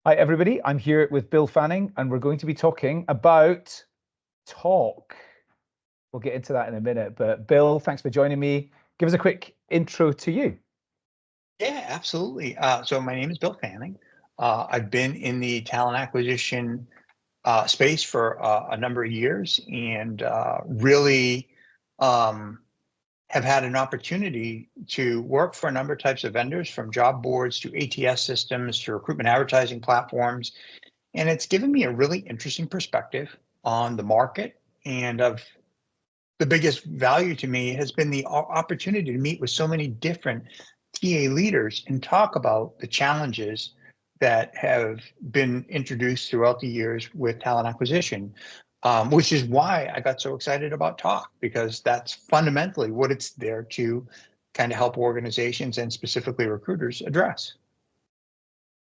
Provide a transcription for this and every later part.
Hi, everybody. I'm here with Bill Fanning, and we're going to be talking about talk. We'll get into that in a minute. But Bill, thanks for joining me. Give us a quick intro to you. Yeah, absolutely. So my name is Bill Fanning. I've been in the talent acquisition space for a number of years and really have had an opportunity to work for a number of types of vendors, from job boards to ATS systems to recruitment advertising platforms. And it's given me a really interesting perspective on the market. And of the biggest value to me has been the opportunity to meet with so many different TA leaders and talk about the challenges that have been introduced throughout the years with talent acquisition, which is why I got so excited about Talk, because that's fundamentally what it's there to kind of help organizations and specifically recruiters address.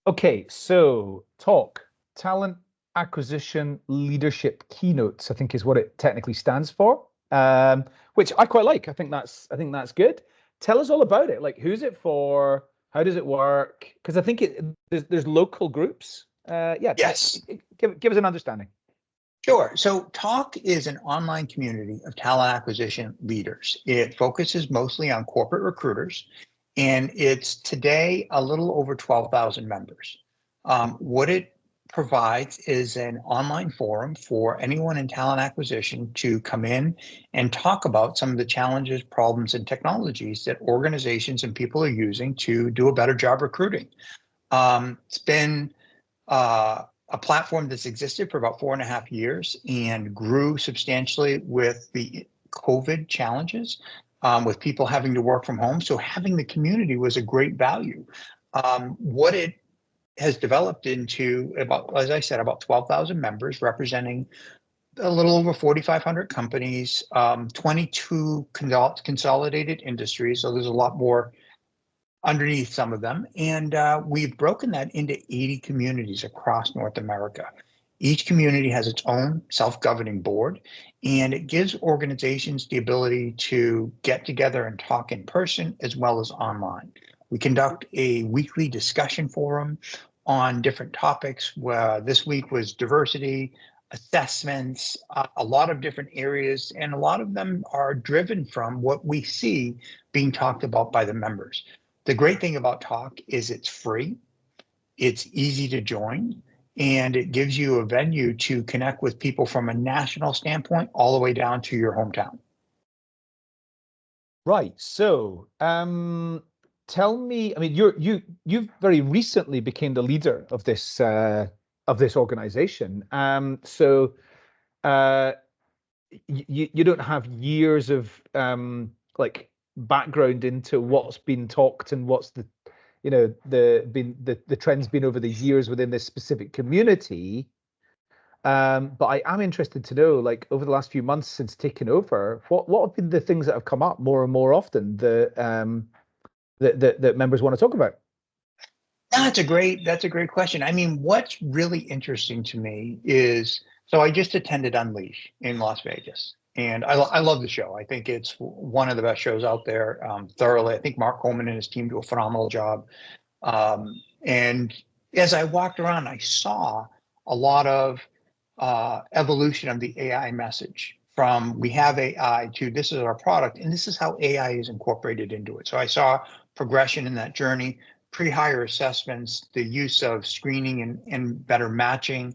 Okay, so talk, Talent Acquisition Leadership Keynotes, I think is what it technically stands for, which I quite like. I think that's good. Tell us all about it. Like, who's it for? How does it work? Because I think there's local groups. Yeah, Yes. give us an understanding. Sure. So Talk is an online community of talent acquisition leaders. It focuses mostly on corporate recruiters, and it's today a little over 12,000 members. What it provides is an online forum for anyone in talent acquisition to come in and talk about some of the challenges, problems, and technologies that organizations and people are using to do a better job recruiting. It's been a platform that's existed for about 4.5 years and grew substantially with the COVID challenges, with people having to work from home. So having the community was a great value. What it has developed into, about, as I said, about 12,000 members representing a little over 4,500 companies, 22 consolidated industries. So there's a lot more underneath some of them. And we've broken that into 80 communities across North America. Each community has its own self-governing board, and it gives organizations the ability to get together and talk in person as well as online. We conduct a weekly discussion forum on different topics. Where this week was diversity, assessments, a lot of different areas, and a lot of them are driven from what we see being talked about by the members. The great thing about Talk is it's free, it's easy to join, and it gives you a venue to connect with people from a national standpoint all the way down to your hometown. Right. So, tell me. I mean, you've very recently became the leader of this organization. So, uh, you don't have years of like background into what's been talked and what's the trends been over the years within this specific community. But I am interested to know, like, over the last few months since taking over, what have been the things that have come up more and more often that members want to talk about? That's a great question. I mean, what's really interesting to me is, so I just attended Unleash in Las Vegas, and I love the show. I think it's one of the best shows out there, thoroughly. I think Mark Coleman and his team do a phenomenal job. And as I walked around, I saw a lot of evolution of the AI message, from we have AI to this is our product and this is how AI is incorporated into it. So I saw progression in that journey, pre-hire assessments, the use of screening and better matching,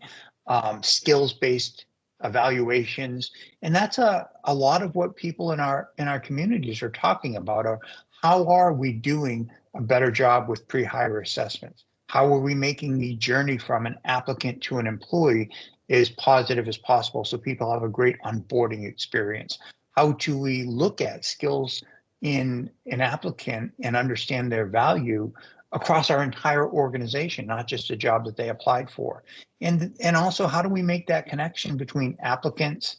skills-based evaluations. And that's a lot of what people in our communities are talking about, are how are we doing a better job with pre-hire assessments? How are we making the journey from an applicant to an employee as positive as possible so people have a great onboarding experience? How do we look at skills in an applicant and understand their value across our entire organization, not just a job that they applied for? And also, how do we make that connection between applicants,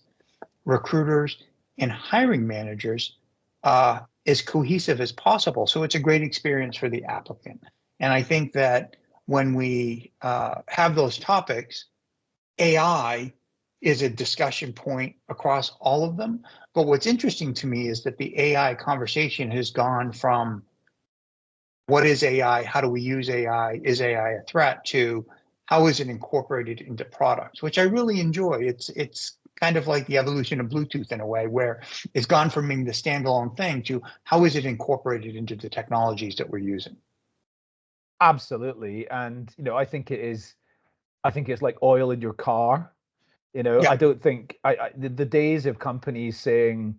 recruiters, and hiring managers as cohesive as possible, so it's a great experience for the applicant? And I think that when we have those topics, AI is a discussion point across all of them. But what's interesting to me is that the AI conversation has gone from what is AI, how do we use AI, is AI a threat, to how is it incorporated into products, which I really enjoy. It's kind of like the evolution of Bluetooth in a way, where it's gone from being the standalone thing to how is it incorporated into the technologies that we're using. Absolutely. And, I think I think it's like oil in your car. I Yeah, don't think the days of companies saying,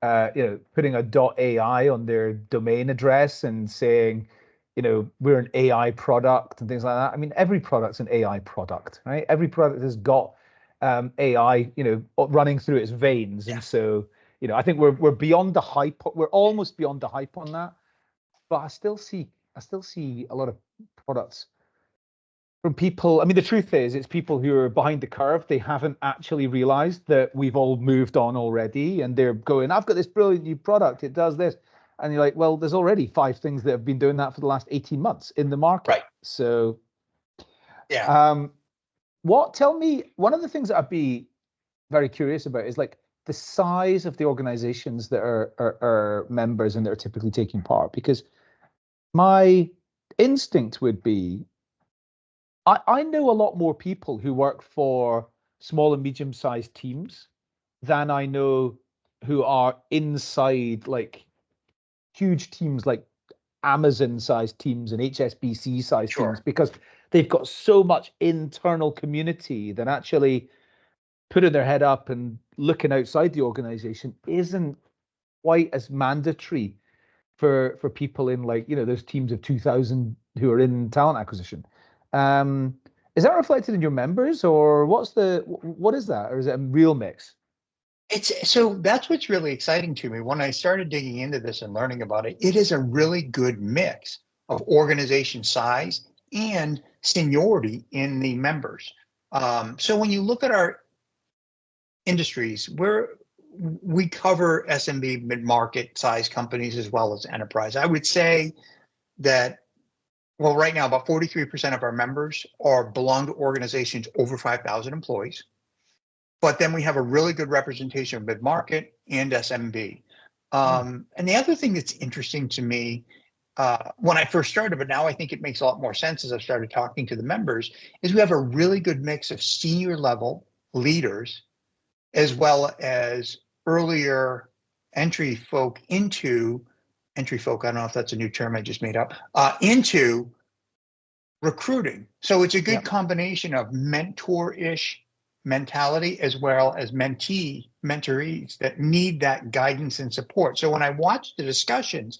putting a .ai on their domain address and saying, we're an AI product and things like that. I mean, every product's an AI product, right? Every product has got AI, running through its veins. yeah. And so, I think we're beyond the hype. We're almost beyond the hype on that. But I still see a lot of products from people. I mean, the truth is, it's people who are behind the curve. They haven't actually realized that we've all moved on already, and they're going, "I've got this brilliant new product. It does this," and you're like, "Well, there's already 5 things that have been doing that for the last 18 months in the market." Right. So, Yeah. um, tell me, one of the things that I'd be very curious about is like the size of the organizations that are members and that are typically taking part, because my instinct would be I know a lot more people who work for small and medium-sized teams than I know who are inside like huge teams like Amazon-sized teams and HSBC-sized teams, Sure. because they've got so much internal community that actually putting their head up and looking outside the organization isn't quite as mandatory for people in like those teams of 2,000 who are in talent acquisition. Um, is that reflected in your members, or what is that, or is it a real mix? It's so that's what's really exciting to me. When I started digging into this and learning about it, it is a really good mix of organization size and seniority in the members. So when you look at our industries, we cover SMB mid-market size companies as well as enterprise. I would say that, well, right now about 43% of our members belong to organizations over 5,000 employees. But then we have a really good representation of mid-market and SMB. And the other thing that's interesting to me, when I first started, but now I think it makes a lot more sense as I've started talking to the members, is we have a really good mix of senior level leaders as well as earlier entry folk, I don't know if that's a new term I just made up, into recruiting. So it's a Yeah. good combination of mentor-ish mentality as well as mentees that need that guidance and support. So when I watch the discussions,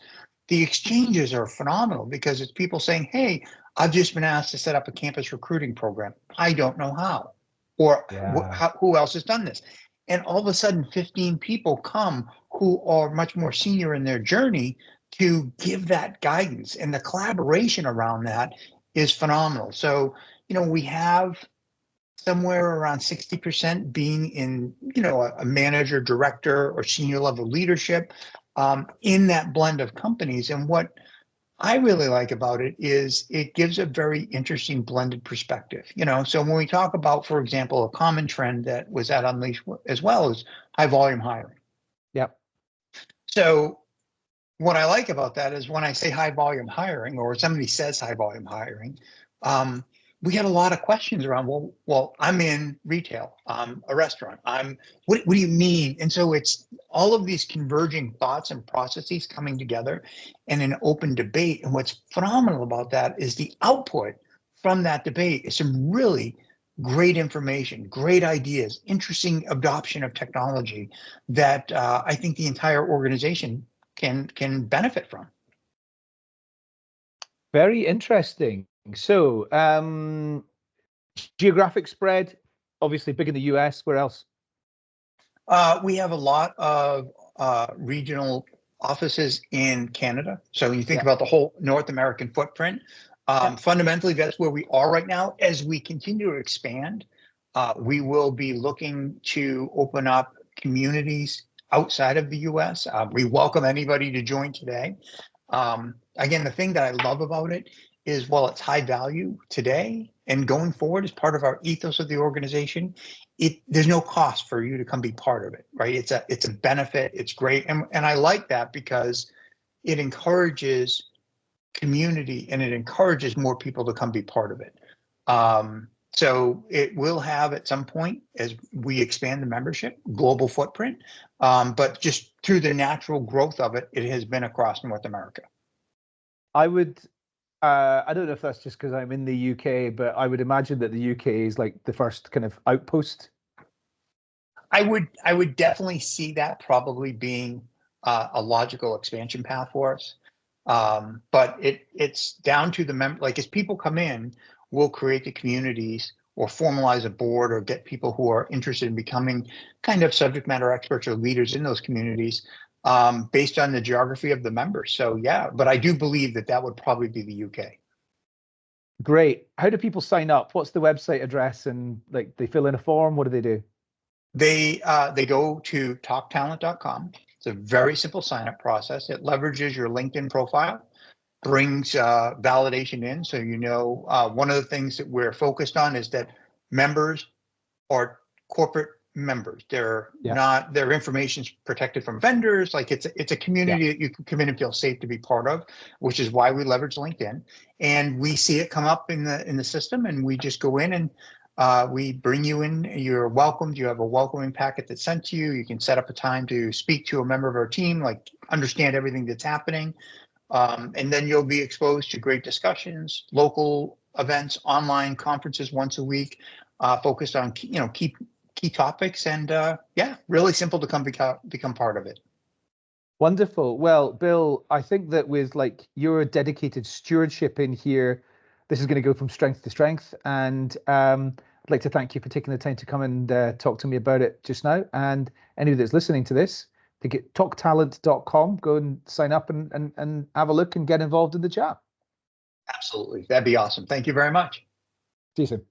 the exchanges are phenomenal because it's people saying, "Hey, I've just been asked to set up a campus recruiting program. I don't know how, or Yeah. who else has done this?" And all of a sudden, 15 people come who are much more senior in their journey to give that guidance, and the collaboration around that is phenomenal. So, we have somewhere around 60% being in, a manager, director, or senior level leadership in that blend of companies. And what I really like about it is it gives a very interesting blended perspective. So when we talk about, for example, a common trend that was at Unleash as well as high volume hiring. Yep. So what I like about that is when I say high volume hiring, or somebody says high volume hiring, we get a lot of questions around, well, I'm in retail, I'm a restaurant, what do you mean? And so it's all of these converging thoughts and processes coming together in an open debate. And what's phenomenal about that is the output from that debate is some really great information, great ideas, interesting adoption of technology that I think the entire organization can benefit from. Very interesting. So, geographic spread, obviously big in the US. Where else? We have a lot of regional offices in Canada. So when you think Yeah. about the whole North American footprint, Yeah. fundamentally, that's where we are right now. As we continue to expand, we will be looking to open up communities outside of the US. We welcome anybody to join today. Again, the thing that I love about it is while it's high value today and going forward as part of our ethos of the organization, there's no cost for you to come be part of it, right? It's a benefit. It's great. And I like that because it encourages community and it encourages more people to come be part of it. So it will have at some point, as we expand the membership, global footprint, but just through the natural growth of it, it has been across North America. I would, I don't know if that's just because I'm in the UK, but I would imagine that the UK is like the first kind of outpost. I would definitely see that probably being a logical expansion path for us. But it's down to the member, like as people come in, we'll create the communities or formalize a board or get people who are interested in becoming kind of subject matter experts or leaders in those communities based on the geography of the members. So yeah, but I do believe that that would probably be the UK. Great. How do people sign up? What's the website address? And like they fill in a form? What do they do? They go to talktalent.com. It's a very simple sign-up process. It leverages your LinkedIn profile, brings validation in. So, one of the things that we're focused on is that members are corporate members. They're not, their information is protected from vendors. Like it's a community that you can come in and feel safe to be part of, which is why we leverage LinkedIn. And we see it come up in the system, and we just go in and we bring you in. You're welcomed. You have a welcoming packet that's sent to you. You can set up a time to speak to a member of our team, like understand everything that's happening. And then you'll be exposed to great discussions, local events, online conferences once a week, focused on key topics, and really simple to become part of it. Wonderful. Well, Bill, I think that with like your dedicated stewardship in here, this is going to go from strength to strength. And I'd like to thank you for taking the time to come and talk to me about it just now. And anybody that's listening to this, to get talktalent.com, go and sign up and have a look and get involved in the chat. Absolutely. That'd be awesome. Thank you very much. See you soon.